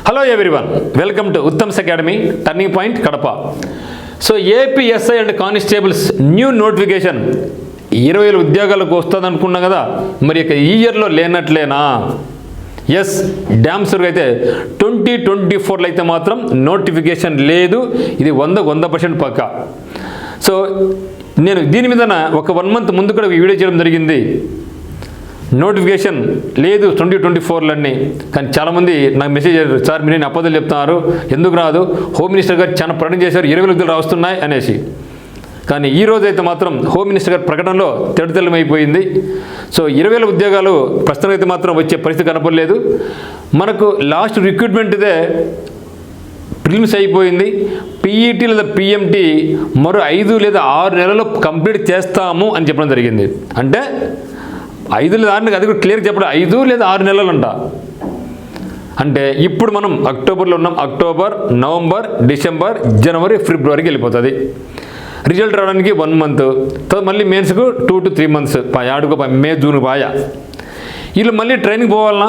Hello everyone, welcome to Uttam's academy turning point Kadapa. So ఏపీఎస్ఐ and constables new notification 20,000 ఉద్యోగాలకు వస్తుంది అనుకున్నాం కదా, మరి ఇక ఈ ఇయర్లో లేనట్లేనా? ఎస్, డ్యామ్ షూర్గా అయితే 2024లో అయితే మాత్రం నోటిఫికేషన్ లేదు. ఇది 100% పక్కా. సో నేను దీని మీద ఒక 1 మంత్ ముందు కూడా వీడియో చేయడం జరిగింది. నోటిఫికేషన్ లేదు 2024లోని. కానీ చాలామంది నాకు మెసేజ్ చేశారు, సార్ మీరు నేను అబద్ధాలు చెప్తున్నారు, ఎందుకు రాదు? హోమ్ మినిస్టర్ గారు చాలా ప్రకటన చేశారు 20,000 ఉద్యోగాలు వస్తున్నాయి అనేసి. కానీ ఈ రోజు అయితే మాత్రం హోమ్ మినిస్టర్ గారి ప్రకటనలో తెల్లమైపోయింది. సో 20,000 ఉద్యోగాలు ప్రస్తుతం అయితే మాత్రం వచ్చే పరిస్థితి కనపడలేదు. మనకు లాస్ట్ రిక్రూట్మెంట్ ఇదే ప్రిలిమ్స్ అయిపోయింది. పీఈటీ లేదా పిఎంటీ మరో 5 లేదా 6 నెలల్లో కంప్లీట్ చేస్తాము అని చెప్పడం జరిగింది. అంటే 5 లేదా 6 అది కూడా క్లియర్గా చెప్పడం 5 లేదా 6 నెలలు అంట. అంటే ఇప్పుడు మనం అక్టోబర్లో ఉన్నాం. అక్టోబర్, నవంబర్, డిసెంబర్, జనవరి, ఫిబ్రవరికి వెళ్ళిపోతుంది. రిజల్ట్ రావడానికి 1 మంత్, తర్వాత మళ్ళీ మెయిన్స్కు 2 to 3 months, ఆడుకో మే జూన్ పాయా. వీళ్ళు మళ్ళీ ట్రైనింగ్ పోవాలన్నా.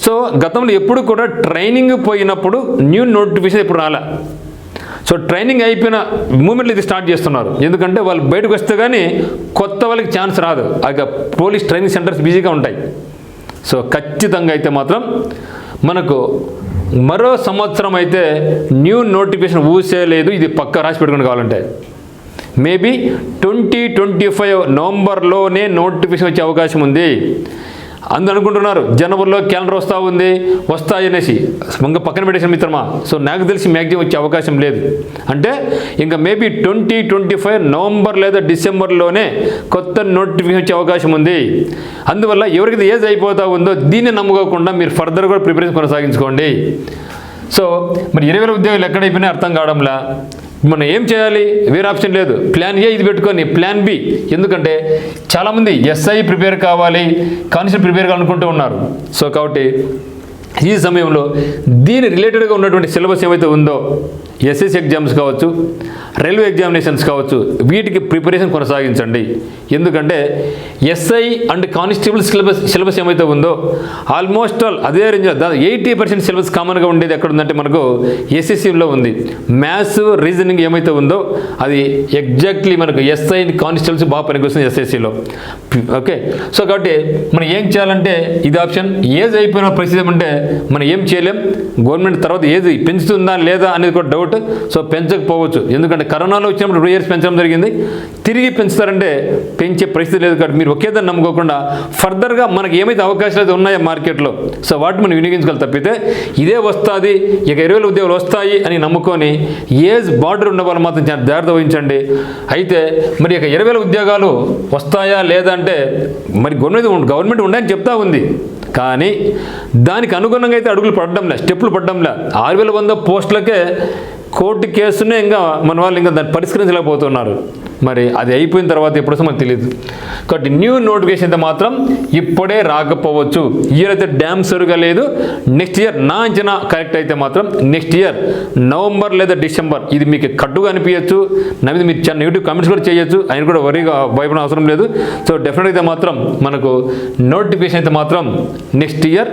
సో గతంలో ఎప్పుడు కూడా ట్రైనింగ్ పోయినప్పుడు న్యూ నోటిఫికేషన్ ఇప్పుడు రాలే. సో ట్రైనింగ్ అయిపోయిన మూమెంట్లో ఇది స్టార్ట్ చేస్తున్నారు. ఎందుకంటే వాళ్ళు బయటకు వస్తే కానీ కొత్త వాళ్ళకి ఛాన్స్ రాదు. ఇక పోలీస్ ట్రైనింగ్ సెంటర్స్ బిజీగా ఉంటాయి. సో ఖచ్చితంగా అయితే మాత్రం మనకు మరో సంవత్సరం అయితే న్యూ నోటిఫికేషన్ ఊసేయలేదు. ఇది పక్కా రాసి పెట్టుకుని కావాలంటే మేబీ 2025 నవంబర్లోనే నోటిఫికేషన్ వచ్చే అవకాశం ఉంది. అందరూ అనుకుంటున్నారు జనవరిలో క్యాలెండర్ వస్తాయి అనేసి. ఇంకా పక్కన పెట్టేసిన మిత్రమా. సో నాకు తెలిసి మ్యాక్సిమం వచ్చే అవకాశం లేదు. అంటే ఇంకా మేబీ 2025 నవంబర్ లేదా డిసెంబర్లోనే కొత్త నోటిఫికేషన్ వచ్చే అవకాశం ఉంది. అందువల్ల ఎవరికైతే ఏజ్ అయిపోతా ఉందో దీన్ని నమ్ముకోకుండా మీరు ఫర్దర్ కూడా ప్రిపరేషన్ కొనసాగించుకోండి. సో మరి 20,000 ఉద్యోగాలు ఎక్కడైపోయినా అర్థం కావడంలా. మనం ఏం చేయాలి? వేరే ఆప్షన్ లేదు. ప్లాన్ ఏ ఇది పెట్టుకొని ప్లాన్ బి. ఎందుకంటే చాలామంది ఎస్ఐ ప్రిపేర్ కావాలి, కానిస్టేబుల్ ప్రిపేర్ కావాలనుకుంటూ ఉన్నారు. సో కాబట్టి ఈ సమయంలో దీని రిలేటెడ్గా ఉన్నటువంటి సిలబస్ ఏమైతే ఉందో ఎస్ఎస్సి ఎగ్జామ్స్ కావచ్చు, రైల్వే ఎగ్జామినేషన్స్ కావచ్చు, వీటికి ప్రిపరేషన్ కొనసాగించండి. ఎందుకంటే ఎస్ఐ అండ్ కానిస్టేబుల్ సిలబస్ ఏమైతే ఉందో ఆల్మోస్ట్ ఆల్ అదే రేంజ్ 80% సిలబస్ కామన్గా ఉండేది ఎక్కడ ఉందంటే మనకు ఎస్ఎస్సిలో ఉంది. మ్యాథ్స్, రీజనింగ్ ఏమైతే ఉందో అది ఎగ్జాక్ట్లీ మనకు ఎస్ఐ అండ్ కానిస్టేబుల్స్ బాగా పనికొస్తుంది ఎస్ఎస్సిలో. ఓకే, సో కాబట్టి మనం ఏం చేయాలంటే ఇది ఆప్షన్. ఏజ్ అయిపోయిన పరిస్థితి ఏమంటే మనం ఏం చేయలేం. గవర్నమెంట్ తర్వాత ఏజ్ పెంచుతుందా లేదా అనేది కూడా డౌట్. సో పెంచకపోవచ్చు. ఎందుకంటే కరోనాలో వచ్చినప్పుడు 2 years పెంచడం జరిగింది. తిరిగి పెంచుతారంటే పెంచే పరిస్థితి లేదు. కాబట్టి మీరు ఒకేదాన్ని నమ్ముకోకుండా ఫర్దర్గా మనకి ఏమైతే అవకాశాలు ఉన్నాయో మార్కెట్లో, సో వాటిని మనం వినియోగించుకోవాలి. తప్పితే ఇదే వస్తుంది, ఇక 20,000 ఉద్యోగాలు వస్తాయి అని నమ్ముకొని ఏజ్ బార్డర్ ఉన్న వాళ్ళు మాత్రం చాలా జాగ్రత్త వహించండి. అయితే మరి ఇక 20,000 ఉద్యోగాలు వస్తాయా లేదా అంటే మరి గవర్నమెంట్ ఉన్నాయని చెప్తా ఉంది. కానీ దానికి అనుగుణంగా అయితే అడుగులు పడడంలే, స్టెప్పులు పడడంలే. 6,100 పోస్టులకే కోర్టు కేసునే ఇంకా మన వాళ్ళు ఇంకా దాన్ని పరిష్కరించలేకపోతున్నారు. మరి అది అయిపోయిన తర్వాత ఎప్పుడు మనకు తెలియదు. కాబట్టి న్యూ నోటిఫికేషన్ అయితే మాత్రం ఇప్పుడే రాకపోవచ్చు. ఇయర్ అయితే డ్యామ్ షూర్గా లేదు. నెక్స్ట్ ఇయర్ నా అంచనా కరెక్ట్ అయితే మాత్రం నెక్స్ట్ ఇయర్ నవంబర్ లేదా డిసెంబర్. ఇది మీకు కట్టుగా అనిపించచ్చు. నా మీద మీరు చాలా నెగిటివ్ కామెంట్స్ కూడా చేయొచ్చు. ఆయన కూడా వరిగా భయపడిన అవసరం లేదు. సో డెఫినెట్గా అయితే మాత్రం మనకు నోటిఫికేషన్ అయితే మాత్రం నెక్స్ట్ ఇయర్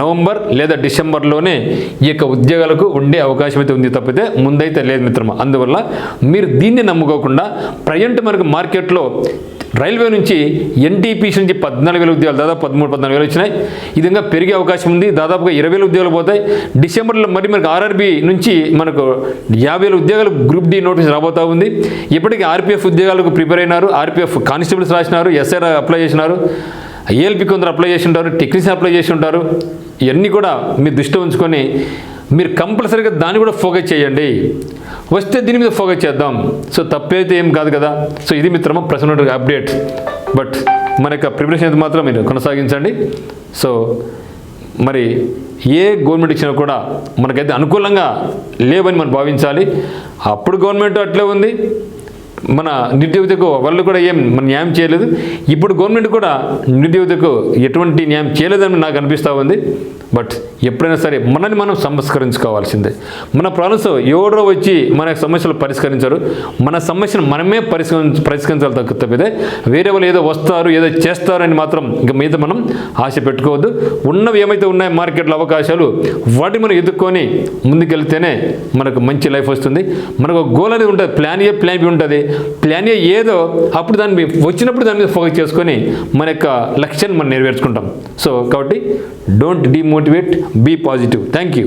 నవంబర్ లేదా డిసెంబర్లోనే ఈ యొక్క ఉద్యోగాలకు ఉండే అవకాశం అయితే ఉంది. తప్పితే ముందైతే లేదు మిత్రమా. అందువల్ల మీరు దీన్ని నమ్ముకోకుండా ప్రజెంట్ మనకు మార్కెట్లో రైల్వే నుంచి ఎన్టీపీసీ నుంచి 14,000 ఉద్యోగాలు దాదాపు 13-14,000 వచ్చినాయి. ఇది ఇంకా పెరిగే అవకాశం ఉంది. దాదాపుగా 20,000 ఉద్యోగాలు పోతాయి. డిసెంబర్లో మరి మనకు ఆర్ఆర్బీ నుంచి మనకు 50,000 ఉద్యోగాలు గ్రూప్ డి నోటీస్ రాబోతూ ఉంది. ఇప్పటికీ ఆర్పీఎఫ్ ఉద్యోగాలకు ప్రిపేర్ అయినారు. ఆర్పీఎఫ్ కానిస్టేబుల్స్ రాసినారు, ఎస్ఐ అప్లై చేసినారు, ఏఎల్పి కొందరు అప్లై చేసి ఉంటారు, టెక్నీషియన్ అప్లై చేసి ఉంటారు. ఇవన్నీ కూడా మీరు దృష్టిలో ఉంచుకొని మీరు కంపల్సరీగా దాన్ని కూడా ఫోకస్ చేయండి. వస్తే దీని మీద ఫోకస్ చేద్దాం. సో తప్పైతే ఏం కాదు కదా. సో ఇది మిత్రమా ప్రజెంట్ అప్డేట్. బట్ మన యొక్క ప్రిపరేషన్ అయితే మాత్రం మీరు కొనసాగించండి. సో మరి ఏ గవర్నమెంట్ ఇచ్చినా కూడా మనకైతే అనుకూలంగా లేవని మనం భావించాలి. అప్పుడు గవర్నమెంట్ అట్లే ఉంది, మన నిరుద్యోగులకు వాళ్ళు కూడా ఏం మన న్యాయం చేయలేదు. ఇప్పుడు గవర్నమెంట్ కూడా నిరుద్యోగులకు ఎటువంటి న్యాయం చేయలేదని నాకు అనిపిస్తూ ఉంది. బట్ ఎప్పుడైనా సరే మనని మనం సంస్కరించుకోవాల్సిందే. మన ప్రాబ్లమ్స్ ఎవరో వచ్చి మన సమస్యలు పరిష్కరించరు. మన సమస్యను మనమే పరిష్కరించాలి తప్పితే వేరే వాళ్ళు ఏదో వస్తారు ఏదో చేస్తారు అని మాత్రం ఇంకా మీద మనం ఆశ పెట్టుకోవద్దు. ఉన్నవి ఏమైతే ఉన్నాయో మార్కెట్లో అవకాశాలు వాటిని మనం ఎదుర్కొని ముందుకెళ్తేనే మనకు మంచి లైఫ్ వస్తుంది. మనకు ఒక గోల్ అనేది ఉంటుంది. ప్లాన్ ఏ ప్లాన్ బి ఉంటుంది. ప్లాన్ ఏ ఏదో అప్పుడు దాన్ని వచ్చినప్పుడు దాని మీద ఫోకస్ చేసుకొని మన యొక్క లక్ష్యాన్ని మనం నెరవేర్చుకుంటాం. సో కాబట్టి don't demotivate, be positive. Thank you.